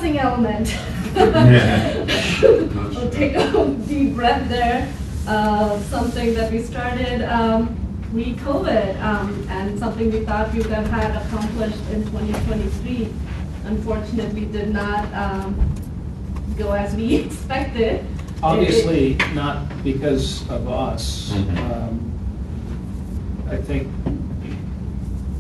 housing element. We'll take a deep breath there. Something that we started pre-COVID, and something we thought we would have had accomplished in 2023. Unfortunately, did not go as we expected. Obviously, not because of us. I think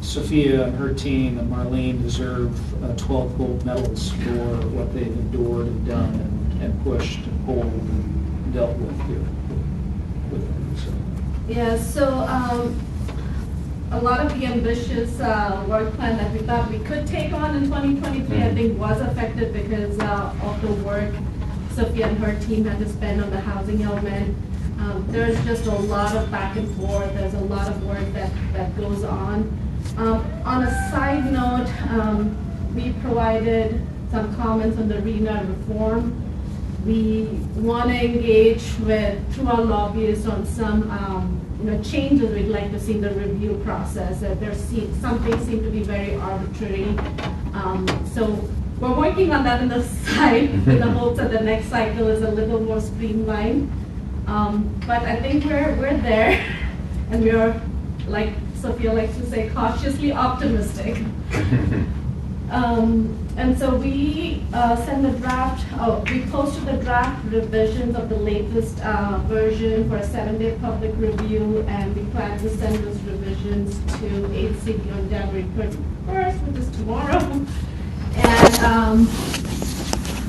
Sophia and her team and Marlene deserve 12 gold medals for what they've endured and done and pushed and pulled and dealt with here. Yeah, so a lot of the ambitious work plan that we thought we could take on in 2023, I think was affected because of the work Sophia and her team had to spend on the housing element. There's just a lot of back and forth. There's a lot of work that goes on. On a side note, we provided some comments on the RENA reform. We want to engage through our lobbyists on some changes we'd like to see in the review process. Some things seem to be very arbitrary. So we're working on that on the side with the hopes that the next cycle is a little more streamlined. But I think we're there, and we're, like Sophia likes to say, cautiously optimistic. And so we we posted the draft revisions of the latest version for a 7-day public review, and we plan to send those revisions to HCD on January 31st, which is tomorrow.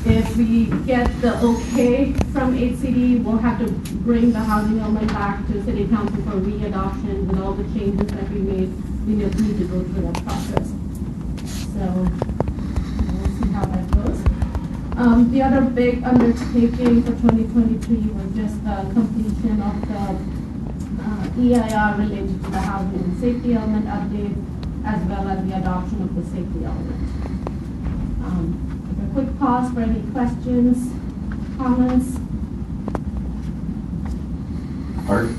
And if we get the okay from HCD, we'll have to bring the housing element back to City Council for re-adoption with all the changes that we made. We just need to go through that process. So we'll see how that goes. The other big undertaking for 2023 was just the completion of the EIR related to the housing and safety element update, as well as the adoption of the safety element. A quick pause for any questions, comments. Art,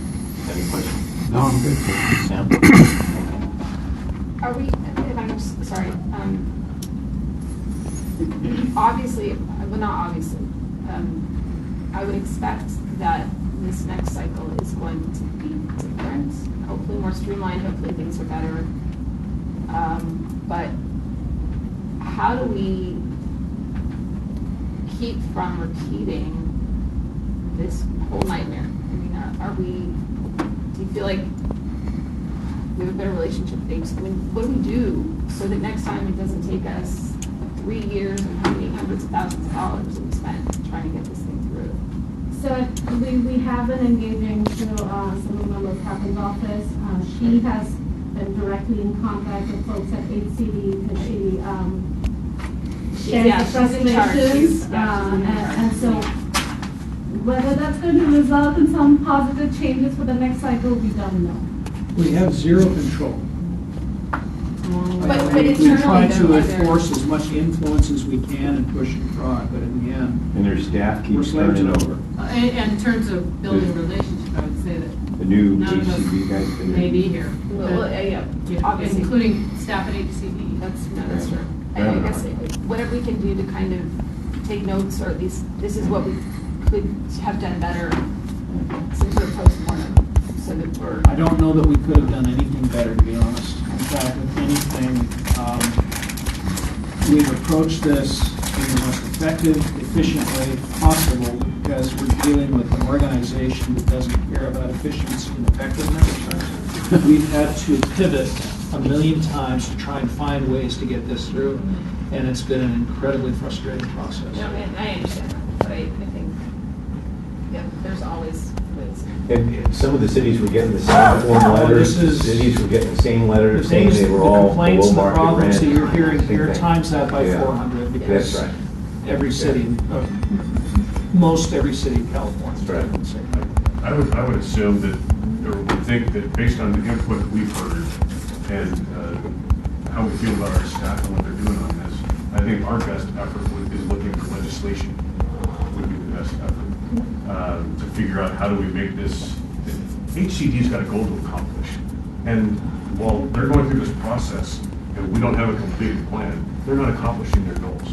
any questions? No, I'm good. Sam? Are we, if I'm sorry, obviously, well, not obviously, I would expect that this next cycle is going to be different, hopefully more streamlined, hopefully things are better. But how do we keep from repeating this whole nightmare? I mean, do you feel like we have a better relationship with HCD? I mean, what do we do so that next time it doesn't take us 3 years and how many hundreds of thousands of dollars that we spent trying to get this thing through? So we have been engaging through some of Melissa Captain's office. She has been directly in contact with folks at HCD because she shares the she's in charge. frustrations. And so whether that's going to result in some positive changes for the next cycle, we don't know. We have zero control. But We internally, try though, to are there- enforce as much influence as we can and push and prod, but in the end, And their staff we're keeps slaves turning it over. over. And in terms of building relationship, I would say that The new none of us HCV guys. been may be here. Well, yeah, obviously. Including staff at HCD. That's true. And I guess whatever we can do to kind of take notes, or at least this is what we could have done better, some sort of postmortem, so that we're. I don't know that we could have done anything better, to be honest. In fact, if anything, we've approached this in the most effective, efficient way possible because we're dealing with an organization that doesn't care about efficiency and effectiveness. We've had to pivot a million times to try and find ways to get this through, and it's been an incredibly frustrating process. No, and I understand that, but I think, yeah, there's always ways. And some of the cities were getting the same form letters, This is- cities were getting the same The letters, saying things, they the were all complaints below and the market problems rent. that you're hearing Same here thing. times that by Yeah. 400 That's because right. every city, most every city in California. That's right. is the same way. I would assume that, or would think that based on the input that we've heard and how we feel about our staff and what they're doing on this, I think our best effort is looking for legislation would be the best effort to figure out how do we make this. HCD's got a goal to accomplish, and while they're going through this process and we don't have a completed plan, they're not accomplishing their goals.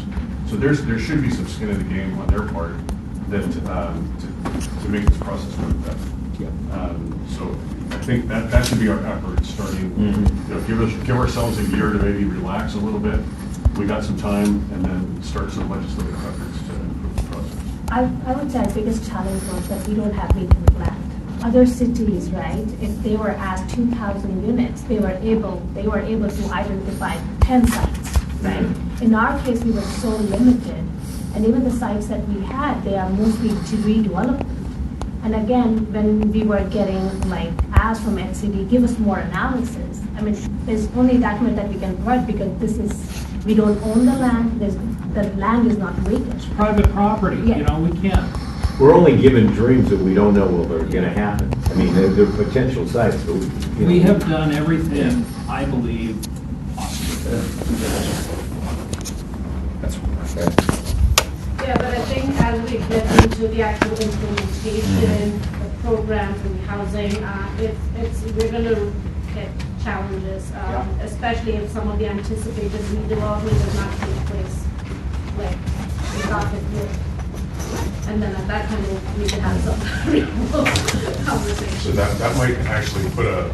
So So there should be some skin in the game on their part that, to make this process more effective. So I think that should be our effort, starting, give ourselves a year to maybe relax a little bit. We got some time, and then start some legislative efforts to improve the process. I would say our biggest challenge was that we don't have vacant land. Other cities, right, if they were asked 2,000 units, they were able to identify 10 sites, right? In our case, we were so limited, and even the sites that we had, they are mostly to redevelopment. And again, when we were getting like asked from HCD, give us more analysis. I mean, there's only that much that we can provide because we don't own the land, the land is not vacant. Private property, Yeah. we can't. We're only given dreams that we don't know will are gonna happen. I mean, they're potential sites, but We have done everything, I believe, possible. That's Yeah, but I think as we get into the actual implementation, the programs and housing, we're gonna hit challenges, especially if some of the anticipated redevelopment does not take place, like, we thought it would. And then at that time, we can have some real conversation. So that might actually put a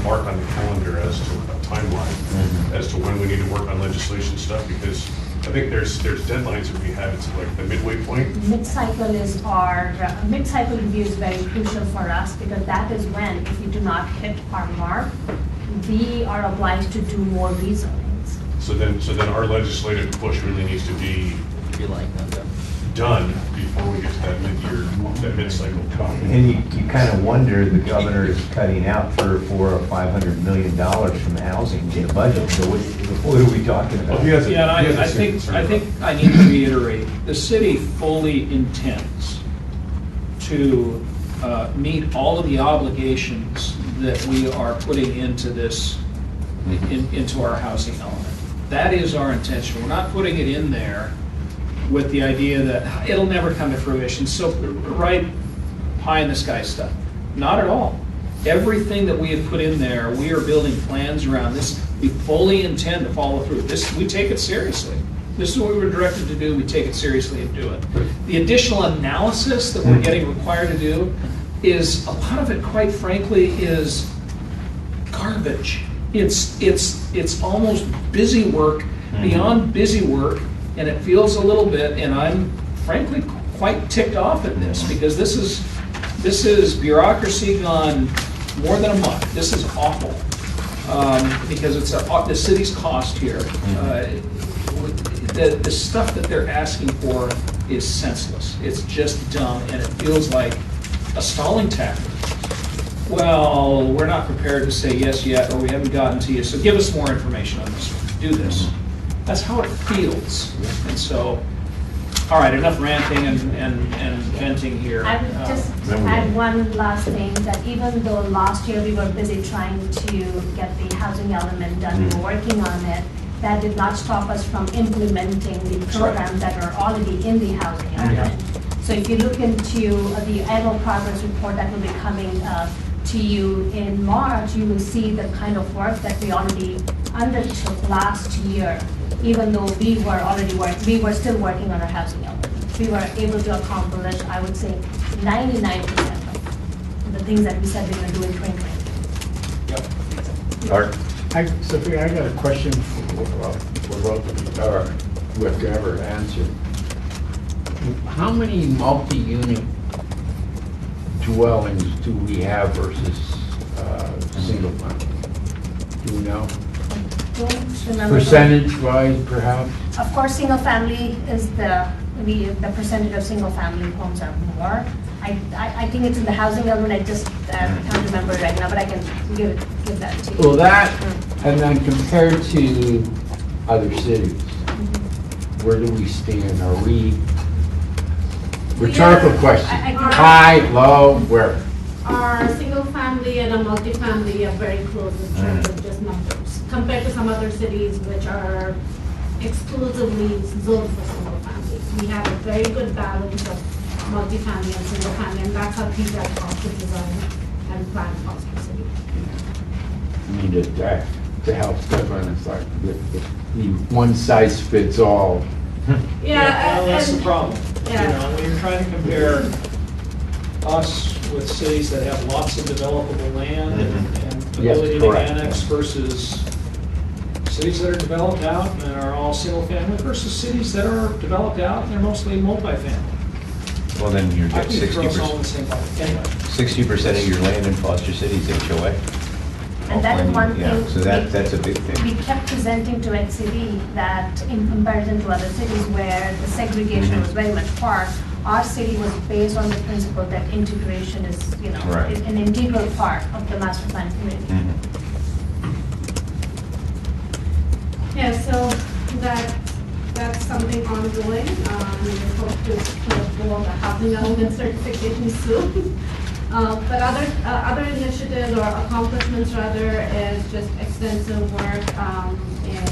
mark on the calendar as to a timeline, as to when we need to work on legislation stuff, because I think there's deadlines that we have. It's like the midway point. Mid-cycle mid-cycle review is very crucial for us because that is when, if we do not hit our mark, we are obliged to do more rezonings. So then our legislative push really needs to be done before we get to that mid-cycle talk. And you kind of wonder, the governor is cutting out $300 or $500 million from housing in the budget, so what are we talking about? Well, he has a- Yeah, and he has a I think concern I need to reiterate, the city fully intends to meet all of the obligations that we are putting into this, into our housing element. That is our intention. We're not putting it in there with the idea that it'll never come to fruition, so right pie in the sky stuff. Not at all. Everything that we have put in there, we are building plans around this. We fully intend to follow through. We take it seriously. This is what we were directed to do. We take it seriously and do it. The additional analysis that we're getting required to do is, a lot of it, quite frankly, is garbage. It's almost busy work, beyond busy work, and it feels a little bit, and I'm frankly quite ticked off at this, because this is bureaucracy gone more than a month. This is awful, because it's the city's cost here. The stuff that they're asking for is senseless. It's just dumb, and it feels like a stalling tactic. Well, we're not prepared to say yes yet, or we haven't gotten to you, so give us more information on this one. Do this. That's how it feels. And so, all right, enough ranting and venting here. I would just add one last thing, that even though last year we were busy trying to get the housing element done, we were working on it, that did not stop us from implementing the programs that are already in the housing element. So if you look into the annual progress report that will be coming to you in March, you will see the kind of work that we already undertook last year. Even though we were still working on our housing element. We were able to accomplish, I would say, 99% of the things that we said we were going to do in 2020. Art? Sophia, I got a question for whoever answered. How many multi-unit dwellings do we have versus single family? Do we know? Don't remember. Percentage-wise, perhaps? Of course, single family is the percentage of single family homes are more. I think it's in the housing element, I just can't remember right now, but I can give that to you. Well, that, and then compared to other cities, where do we stand? Are we, rhetorical question, high, low, where? Our single family and a multifamily are very close in terms of just numbers, compared to some other cities which are exclusively zoned for single family. We have a very good balance of multifamily and single family, and that's how PDAC cost is designed and planned cost for city. I mean, to help everyone, it's like the one size fits all Yeah, Well, that's the and- problem. You yeah. know, when you're trying to compare us with cities that have lots of developable land and Yes, ability to correct. annex versus cities that are developed out and are all single family versus cities that are developed out and they're mostly multifamily. Well, then you're I at think throw us all in the 60%, same bucket. Anyway. 60% of your land in Foster City is HOA. And that is one Yeah, thing. so that's a big thing. We kept presenting to HCD that in comparison to other cities where the segregation was very much far, our city was based on the principle that integration is, Right. is an integral part of the master plan community. Mhm. Yeah, so that's something ongoing. We hope to kind of go on the housing element certification soon. But other initiatives or accomplishments rather is just extensive work in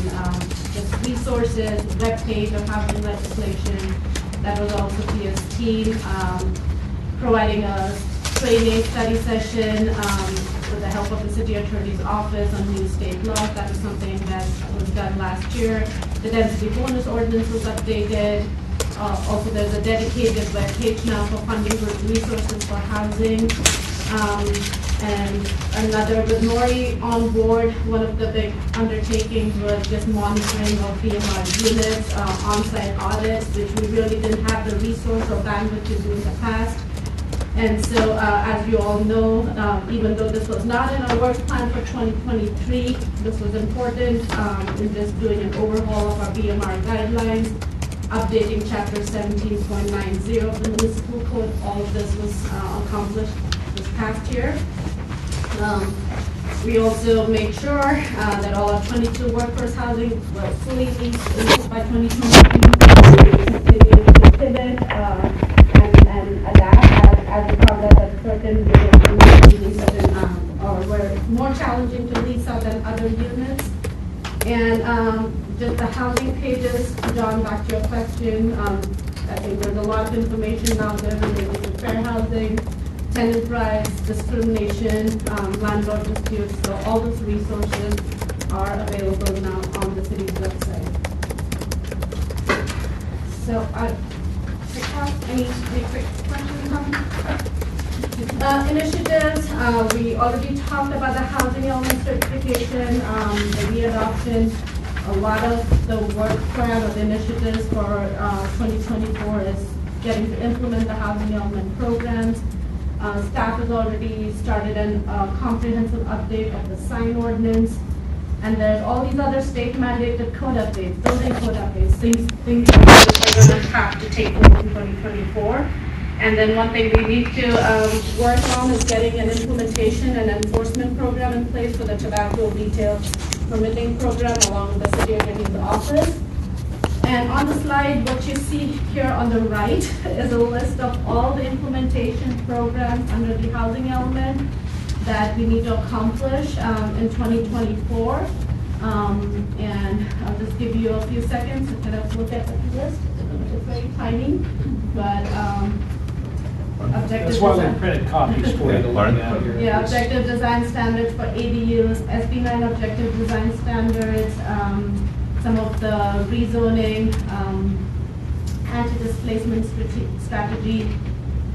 just resources, webpage of housing legislation. That was also Pia's team, providing a training study session with the help of the city attorney's office on new state laws. That was something that was done last year. The density bonus ordinance was updated. Also, there's a dedicated webpage now for funding resources for housing. And another, with Nori on board, one of the big undertakings was just monitoring of BMR units, on-site audits, which we really didn't have the resource or bandwidth to do in the past. And so, as you all know, even though this was not in our work plan for 2023, this was important in just doing an overhaul of our BMR guidelines, updating chapter 17.90 of the municipal code. All of this was accomplished this past year. We also made sure that all our 22 workforce housing were fully leased by 2023. We continue to pivot and adapt as we found out that certain units were more challenging to lease out than other units. And just the housing pages, John, back to your question, I think there's a lot of information now there related to fair housing, tenant rights, discrimination, landlord disputes, so all those resources are available now on the city's website. So, any quick questions, initiatives, we already talked about the housing element certification, the readoption. A lot of the work plan or the initiatives for 2024 is getting to implement the housing element programs. Staff has already started a comprehensive update of the sign ordinance. And there's all these other state mandated code updates, building code updates, things that we're going to have to take over in 2024. And then one thing we need to work on is getting an implementation and enforcement program in place for the tobacco retail permitting program along with the city attorney's office. And on the slide, what you see here on the right is a list of all the implementation programs under the housing element that we need to accomplish in 2024. And I'll just give you a few seconds to kind of look at the list. It's very tiny, but objective That's why we design. printed copies for you to look at here. Yeah, objective design standards for ADUs, SB9 objective design standards, some of the rezoning, anti-displacement strategy,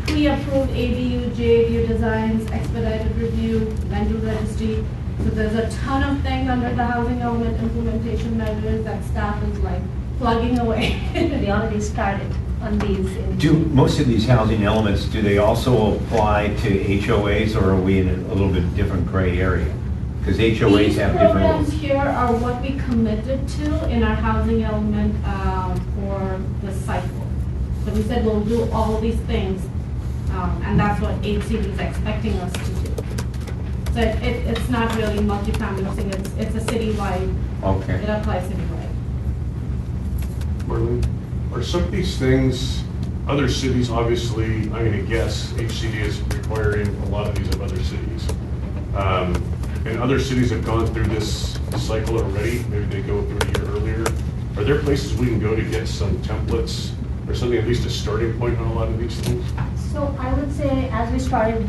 pre-approved ADU, JADU designs, expedited review, land use registry. So there's a ton of things under the housing element implementation measures that staff is like plugging away. We already started on these. Do most of these housing elements, do they also apply to HOAs, or are we in a little bit different gray area? Because HOAs These have different programs rules. here are what we committed to in our housing element for the cycle. So we said we'll do all these things, and that's what HCD is expecting us to do. So it's not really multifamily thing, it's a citywide, it Okay. applies citywide. Marlene, are some of these things, other cities, obviously, I'm going to guess HCD is requiring a lot of these of other cities. And other cities have gone through this cycle already, maybe they go through a year earlier. Are there places we can go to get some templates or something, at least a starting point on a lot of these things? So I would say, as we started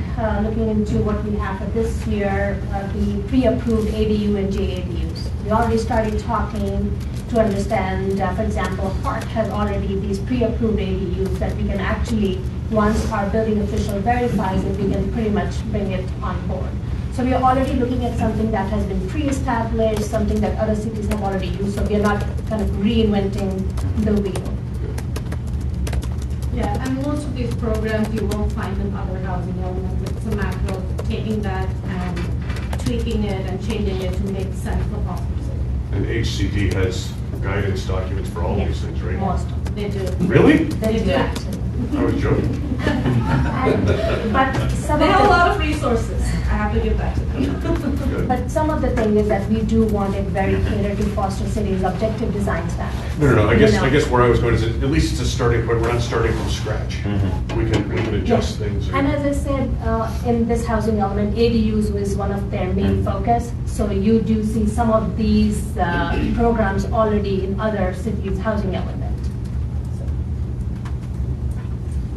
looking into what we have for this year, the pre-approved ADU and JADUs, we already started talking to understand, for example, Hart has already these pre-approved ADUs that we can actually, once our building official verifies it, we can pretty much bring it on board. So we are already looking at something that has been pre-established, something that other cities have already used, so we are not kind of reinventing the wheel. Yeah, and most of these programs you will find in other housing elements. It's a matter of taking that and tweaking it and changing it to make sense for Foster City. And HCD has guidance documents for all these things, right? Most of them. They do. Really? They do actually. I was joking. But some They of have a the, lot of resources. I have to give that to them. Good. but some of the thing is that we do want it very catered to Foster City's objective design standards. No, I You guess, know. I guess where I was going is at least it's a starting point, we're not starting from scratch. We can adjust things. And as I said, in this housing element, ADUs was one of their main focus. So you do see some of these programs already in other cities' housing element.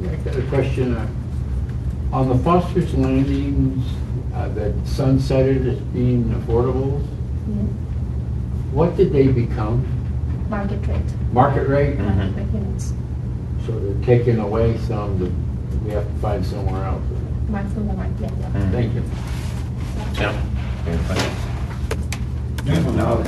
I got a question. On the Foster's Landings, that sunsetted as being affordable, what did they become? Market rate, Market rate? market rate units. So they're taking away some that we have to find somewhere else. Market from the market, yeah. Thank you. Yeah. No,